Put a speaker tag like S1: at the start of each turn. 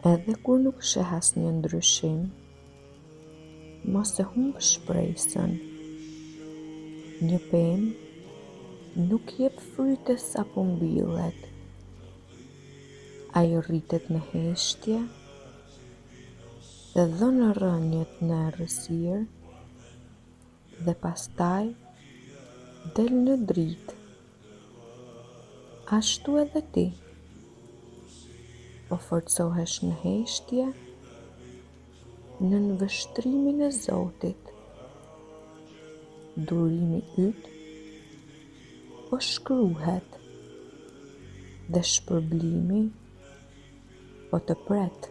S1: Edhe kur nuk sheh asnjë ndryshim, mos e humb shpresën. Një pemë nuk jep fryte sapo mbillet. Ai rritet në heshtje dhe dhën rrënjët në errësirë dhe pastaj del në dritë. Ashtu edhe ti, po forcohesh në heshtje, në nënvështrimin e Zotit. Durimi yt po shkruhet dhe shpërblimi po të pret.